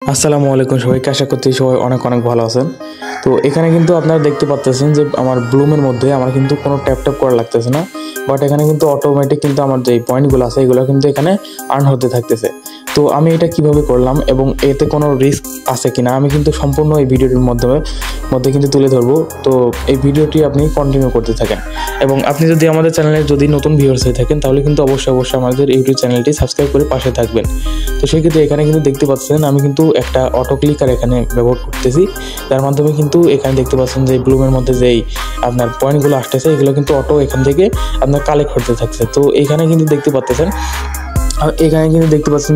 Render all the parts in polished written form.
আসসালামু আলাইকুম সবাইকে, আশা করছি সবাই অনেক অনেক ভালো আছেন। তো এখানে কিন্তু আপনারা দেখতে পাচ্ছেন যে আমার ব্লুমের মধ্যে আমার কিন্তু কোনো ট্যাপ করা লাগতেছে না, বাট এখানে কিন্তু অটোমেটিক কিন্তু আমার যে পয়েন্টগুলো আছে এগুলো কিন্তু এখানে আর্ন হতে থাকতেছে। তো আমি এটা কিভাবে করলাম এবং এতে কোনো রিস্ক আছে কিনা আমি কিন্তু সম্পূর্ণ এই ভিডিওটির মধ্যে কিন্তু তুলে ধরবো। তো এই ভিডিওটি আপনি কন্টিনিউ করতে থাকেন এবং আপনি যদি আমাদের চ্যানেলে যদি নতুন ভিউয়ার্স হয়ে থাকেন তাহলে কিন্তু অবশ্যই আমাদের ইউটিউব চ্যানেলটি সাবস্ক্রাইব করে পাশে থাকবেন। তো সেক্ষেত্রে এখানে কিন্তু দেখতে পাচ্ছেন আমি কিন্তু একটা অটো ক্লিকার এখানে ব্যবহার করতেছি, যার মাধ্যমে কিন্তু এখানে দেখতে পাচ্ছেন যে ব্লুমের মধ্যে যেই আপনার পয়েন্টগুলো আসতেছে এগুলো কিন্তু অটো এখান থেকে আপনার কালেক্ট করতে থাকছে। তো এখানে কিন্তু দেখতে পাচ্ছেন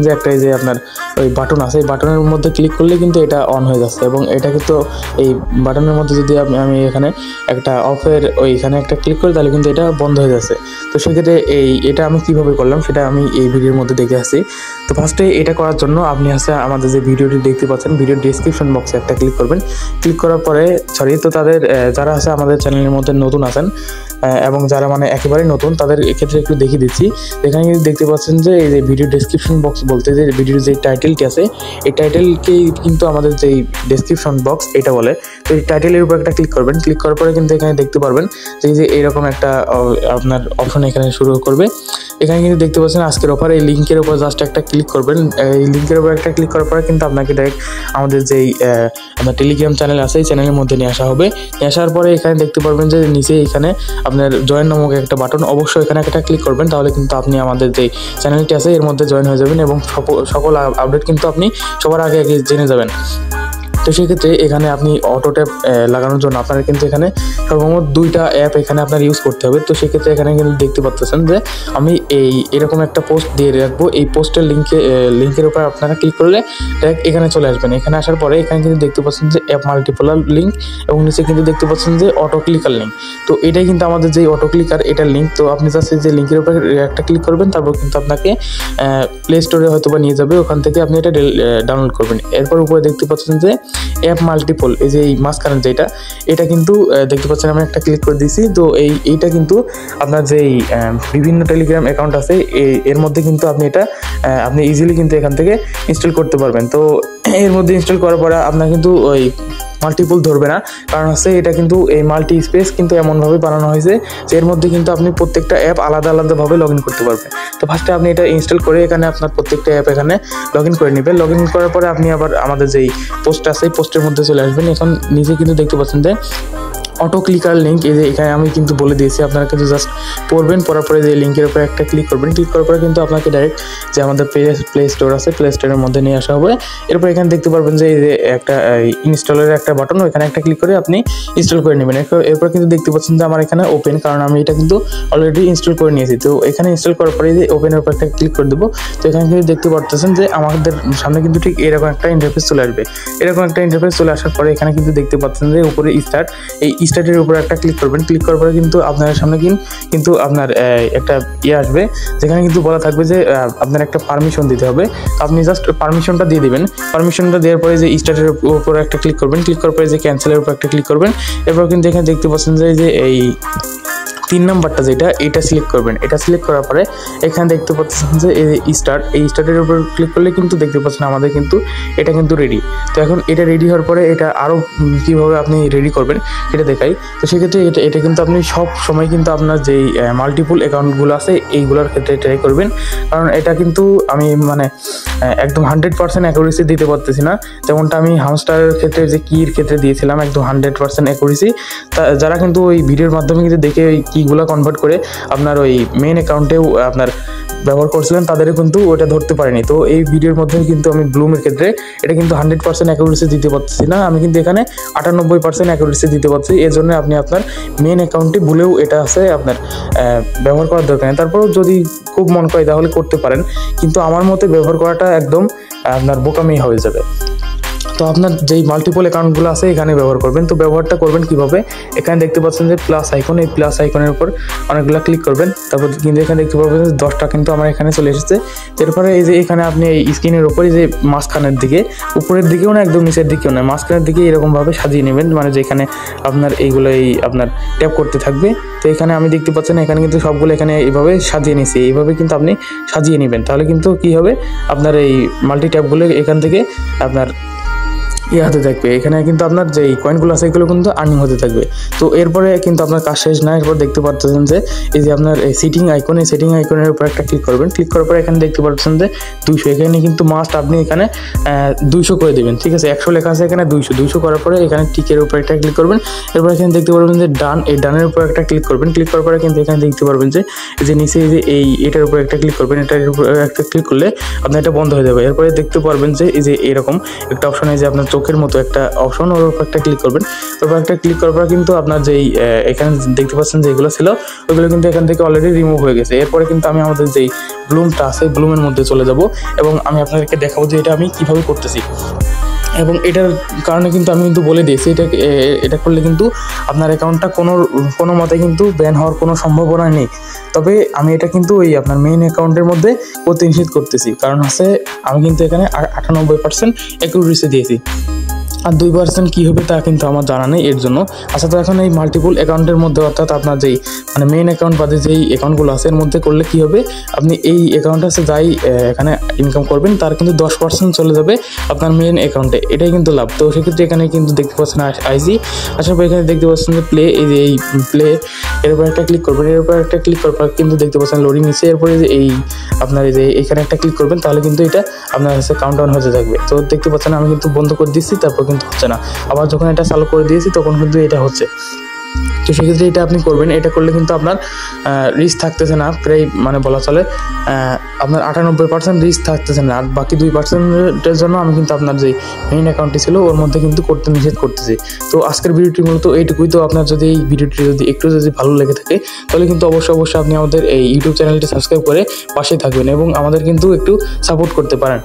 যে একটা যে আপনার ওই বাটন আছে, এই বাটনের মধ্যে ক্লিক করলে কিন্তু এটা অন হয়ে যাচ্ছে এবং এটা কিন্তু এই বাটনের মধ্যে যদি আমি এখানে একটা অফের ওইখানে একটা ক্লিক করি তাহলে কিন্তু এটা বন্ধ হয়ে যাচ্ছে। তো সেক্ষেত্রে এটা আমি কিভাবে করলাম সেটা আমি এই ভিডিওর মধ্যে দেখে আসছি। তো ফার্স্টে এটা করার জন্য আপনি আমাদের যে ভিডিওটি দেখতে পাচ্ছেন ভিডিওর ডিসক্রিপশন বক্সে একটা ক্লিক করবেন। ক্লিক করার পরে তো তাদের যারা আছে আমাদের চ্যানেলের মধ্যে নতুন আছেন এবং যারা মানে একেবারেই নতুন তাদের এক্ষেত্রে একটু দেখিয়ে দিচ্ছি। এখানে কিন্তু দেখতে পাচ্ছেন যে এই যে ভিডিও ডেসক্রিপশন বক্স বলতে যে ভিডিওর যে টাইটেলটি আছে এই টাইটেলকেই কিন্তু আমাদের যেই ডেসক্রিপশন বক্স এটা বলে। তো এই টাইটেলের উপর একটা ক্লিক করবেন। ক্লিক করার পরে কিন্তু এখানে দেখতে পারবেন যে এইরকম একটা আপনার অপশন এখানে শুরু করবে। এখানে কিন্তু দেখতে পাচ্ছেন আজকের অফার, এই লিঙ্কের উপর জাস্ট একটা ক্লিক করবেন। এই লিঙ্কের উপর একটা ক্লিক করার পরে কিন্তু আপনাকে ডাইরেক্ট আমাদের যেই আপনার টেলিগ্রাম চ্যানেল আছে এই চ্যানেলের মধ্যে নিয়ে আসা হবে। নিয়ে আসার পরে এখানে দেখতে পারবেন যে নিচে এখানে আপনার জয়েন নামক একটা বাটন, অবশ্যই এখানে একটা ক্লিক করবেন, তাহলে কিন্তু আপনি আমাদের যে চ্যানেলটি আছে এর মধ্যে জয়েন হয়ে যাবেন এবং সকল আপডেট কিন্তু আপনি সবার আগে জেনে যাবেন। তো সেক্ষেত্রে এখানে আপনি অটো ট্যাপ লাগানোর জন্য আপনার কিন্তু এখানে সর্বমোট 2টা অ্যাপ এখানে আপনার ইউজ করতে হবে। তো সেক্ষেত্রে এখানে কিন্তু দেখতে পাচ্ছেন যে আমি এরকম একটা পোস্ট দিয়ে রাখবো। এই পোস্টের লিঙ্কের উপর আপনারা ক্লিক করলে ডাইরেক্ট এখানে চলে আসবেন। এখানে আসার পরে এখানে কিন্তু দেখতে পাচ্ছেন যে অ্যাপ মাল্টিপলার লিঙ্ক এবং নিচে কিন্তু দেখতে পাচ্ছেন যে অটো ক্লিকার লিঙ্ক। তো এটাই কিন্তু আমাদের যে অটো ক্লিকার এটার লিঙ্ক। তো আপনি জাস্ট যে লিঙ্কের উপর একটা ক্লিক করবেন, তারপর কিন্তু আপনাকে প্লে স্টোরে হয়তো বা নিয়ে যাবে, ওখান থেকে আপনি এটা ডাউনলোড করবেন। এরপর উপরে দেখতে পাচ্ছেন যে অ্যাপ মাল্টিপল, এই যে এই মাঝখানে যেটা এটা কিন্তু দেখতে পাচ্ছেন আমি একটা ক্লিক করে দিয়েছি। তো এইটা কিন্তু আপনার যেই বিভিন্ন টেলিগ্রাম অ্যাকাউন্ট আছে এর মধ্যে কিন্তু আপনি ইজিলি কিন্তু এখান থেকে ইনস্টল করতে পারবেন। তো এর মধ্যে ইনস্টল করার পরে আপনার কিন্তু ওই মাল্টিপল ধরবে না, কারণ হচ্ছে এটা কিন্তু এই মাল্টি স্পেস কিন্তু এমনভাবে বানানো হয়েছে যে এর মধ্যে কিন্তু আপনি প্রত্যেকটা অ্যাপ আলাদাভাবে লগ ইন করতে পারবেন। তো ফার্স্টে আপনি এটা ইনস্টল করে এখানে আপনার প্রত্যেকটা অ্যাপ এখানে লগ ইন করে নেবেন। লগ ইন করার পরে আপনি আবার আমাদের যেই পোস্ট আছে এই পোস্টের মধ্যে চলে আসবেন। এখন নিজে কিন্তু দেখতে পাচ্ছেন যে অটো ক্লিকার লিঙ্ক, এই যে এখানে আমি কিন্তু বলে দিয়েছি, আপনারা কিন্তু জাস্ট পড়বেন, পড়ার পরে যে লিঙ্কের উপরে একটা ক্লিক করবেন। ক্লিক করার পরে কিন্তু আপনাকে ডাইরেক্ট যে আমাদের প্লে স্টোর আছে প্লে স্টোরের মধ্যে নিয়ে আসা হবে। এরপর এখানে দেখতে পারবেন যে এই যে একটা ইনস্টলের একটা বাটন, ওইখানে একটা ক্লিক করে আপনি ইনস্টল করে নেবেন। এরপর কিন্তু দেখতে পাচ্ছেন যে আমার এখানে ওপেন, কারণ আমি এটা কিন্তু অলরেডি ইনস্টল করে নিয়েছি। তো এখানে ইনস্টল করার পরে যে ওপেনের উপর একটা ক্লিক করে দেবো। তো এখানে কিন্তু দেখতে পাচ্ছেন যে আমাদের সামনে কিন্তু ঠিক এরকম একটা ইন্টারফেস চলে আসবে। এরকম একটা ইন্টারফেস চলে আসার পরে এখানে কিন্তু দেখতে পাচ্ছেন যে উপরে স্টার্ট, এই স্টার্টের উপরে একটা ক্লিক করবেন। ক্লিক করার পরে কিন্তু আপনার সামনে কিন্তু আপনার একটা আসবে, যেখানে কিন্তু বলা থাকবে যে আপনার একটা পারমিশন দিতে হবে। আপনি জাস্ট পারমিশনটা দিয়ে দিবেন। পারমিশনটা দেওয়ার পরে যে স্টার্টের উপরে একটা ক্লিক করবেন। ক্লিক করার পরে যে ক্যান্সেলের উপর একটা ক্লিক করবেন। এরপর কিন্তু এখানে দেখতে পাচ্ছেন যে এই 3 নাম্বারটা যেটা এটা সিলেক্ট করবেন। এটা সিলেক্ট করার পরে এখানে দেখতে পাচ্ছেন যে এই স্টার্টের উপর ক্লিক করলে কিন্তু দেখতে পাচ্ছেন আমাদের কিন্তু এটা কিন্তু রেডি। তো এখন এটা রেডি হওয়ার পরে এটা আরও কীভাবে আপনি রেডি করবেন সেটা দেখাই। তো সেক্ষেত্রে এটা কিন্তু আপনি সব সময় কিন্তু আপনার যেই মাল্টিপল অ্যাকাউন্টগুলো আছে এইগুলোর ক্ষেত্রে ট্রাই করবেন, কারণ এটা কিন্তু আমি মানে একদম 100% অ্যাকুরেসি দিতে পারতেছি না, যেমনটা আমি হামস্টারের ক্ষেত্রে যে কির ক্ষেত্রে দিয়েছিলাম একদম 100% অ্যাকুরেসি। যারা কিন্তু ওই ভিডিওর মাধ্যমে কিন্তু দেখে ওই কিগুলো কনভার্ট করে আপনার ওই মেন অ্যাকাউন্টেও আপনার ব্যবহার করছিলেন তাদেরও কিন্তু ওটা ধরতে পারেনি। তো এই ভিডিওর মধ্যে কিন্তু আমি ব্লুমের ক্ষেত্রে এটা কিন্তু 100% অ্যাকুরেসি দিতে পারছি না, আমি কিন্তু এখানে 98% অ্যাকুরেসি দিতে পারছি। এর জন্য আপনি আপনার মেন অ্যাকাউন্টে ভুলেও এটা আছে আপনার ব্যবহার করার দরকার নেই। তারপরেও যদি খুব মন করে তাহলে করতে পারেন, কিন্তু আমার মতে ব্যবহার করাটা একদম আপনার বোকামি হয়ে যাবে। তো আপনার যেই মাল্টিপল অ্যাকাউন্টগুলো আছে এখানে ব্যবহার করবেন। তো ব্যবহারটা করবেন কীভাবে, এখানে দেখতে পাচ্ছেন যে প্লাস আইকন, এই প্লাস আইকনের উপর অনেকগুলো ক্লিক করবেন। তারপর কিন্তু এখানে দেখতে পাবেন 10টা কিন্তু আমার এখানে চলে এসেছে। এরপরে এই যে এখানে আপনি এই স্ক্রিনের উপরে যে মাঝখানের দিকে, উপরের দিকেও না একদম নিচের দিকেও না, মাঝখানের দিকে এরকমভাবে সাজিয়ে নেবেন, মানে যেখানে আপনার এইগুলোই আপনার ট্যাপ করতে থাকবে। তো এখানে আমি দেখতে পাচ্ছেন এখানে কিন্তু সবগুলো এখানে এইভাবে সাজিয়ে নিয়েছি, এইভাবে কিন্তু আপনি সাজিয়ে নেবেন। তাহলে কিন্তু কি হবে, আপনার এই মাল্টি ট্যাপগুলো এখান থেকে আপনার হতে থাকবে। এখানে কিন্তু আপনার যে কয়েনগুলো আছে এগুলো কিন্তু আর্নিং হতে থাকবে। তো এরপরে কিন্তু আপনার কাজ শেষ না, এরপর দেখতে পাচ্ছেন যে এই যে আপনার এই সেটিং আইকন, এই সেটিং আইকনের উপর একটা ক্লিক করবেন। ক্লিক করার পরে এখানে দেখতে পাচ্ছেন যে 200, এখানে কিন্তু মাস্ট আপনি এখানে 200 করে দেবেন, ঠিক আছে। 100 লেখা আছে এখানে 200 করার পরে এখানে টিকের উপর একটা ক্লিক করবেন। এরপর এখানে দেখতে পারবেন যে ডান, এই ডানের উপর একটা ক্লিক করবেন। ক্লিক করার পরে কিন্তু এখানে দেখতে পারবেন যে এই যে নিচে যে এটার উপর একটা ক্লিক করবেন, এটার উপর একটা ক্লিক করলে আপনার এটা বন্ধ হয়ে যাবে। এরপরে দেখতে পারবেন যে এই যে এরকম একটা অপশন, এই যে আপনার চোখের মতো একটা অপশন, ওর উপর একটা ক্লিক করবেন। তারপর একটা ক্লিক করার পর কিন্তু আপনার যেই এখানে দেখতে পাচ্ছেন যে এগুলো ছিল ওইগুলো কিন্তু এখান থেকে অলরেডি রিমুভ হয়ে গেছে। এরপরে কিন্তু আমি আমাদের যেই ব্লুমটা আছে ব্লুমের মধ্যে চলে যাব এবং আমি আপনাদেরকে দেখাবো যে এটা আমি কিভাবে করতেছি। এবং এটার কারণে কিন্তু আমি কিন্তু বলে দিয়েছি এটা করলে কিন্তু আপনার অ্যাকাউন্টটা কোনো মতে কিন্তু ব্যান হওয়ার কোনো সম্ভাবনা নেই। তবে আমি এটা কিন্তু ওই আপনার মেইন অ্যাকাউন্টের মধ্যে করতে নিষেধ করতেছি, কারণ হচ্ছে আমি কিন্তু এখানে 98% অ্যাকুরেসি দিয়েছি, আর 2% কী হবে তা কিন্তু আমার জানা নেই এর জন্য। আচ্ছা, তো এখন এই মাল্টিপল অ্যাকাউন্টের মধ্যে, অর্থাৎ আপনার যেই মানে মেইন অ্যাকাউন্ট বাদে যেই অ্যাকাউন্টগুলো আছে এর মধ্যে করলে কী হবে, আপনি এই অ্যাকাউন্টে আছে যাই এখানে ইনকাম করবেন তার কিন্তু 10% চলে যাবে আপনার মেইন অ্যাকাউন্টে, এটাই কিন্তু লাভ। তো সেক্ষেত্রে এখানে কিন্তু দেখতে পাচ্ছেন আইজি, আসার পর এখানে দেখতে পাচ্ছেন যে প্লে, এই যে এই প্লে এর উপর একটা ক্লিক করবেন। এর উপর একটা ক্লিক করার পর কিন্তু দেখতে পাচ্ছেন লোডিং নিচ্ছে। এরপরে যে এই আপনার এই যে এখানে একটা ক্লিক করবেন, তাহলে কিন্তু এটা আপনার কাছে কাউন্টডাউন হতে থাকবে। তো দেখতে পাচ্ছেন আমি কিন্তু বন্ধ করে দিচ্ছি, তারপর কিন্তু হচ্ছে না। আবার যখন এটা চালু করে দিয়েছি তখন কিন্তু এটা হচ্ছে। তো সেক্ষেত্রে এটা আপনি করবেন, এটা করলে কিন্তু আপনার রিস্ক থাকতেছে না, প্রায় মানে বলা চলে আপনার 98% রিস্ক থাকতেছে না। আর বাকি 2%-এর জন্য আমি কিন্তু আপনার যে মেইন অ্যাকাউন্টটি ছিল ওর মধ্যে কিন্তু করতে নিষেধ করতেছি। তো আজকের ভিডিওটি মূলত এইটুকুই। তো আপনার যদি এই ভিডিওটি একটু ভালো লেগে থাকে তাহলে কিন্তু অবশ্যই আপনি আমাদের এই ইউটিউব চ্যানেলটি সাবস্ক্রাইব করে পাশে থাকবেন এবং আমাদের কিন্তু একটু সাপোর্ট করতে পারেন।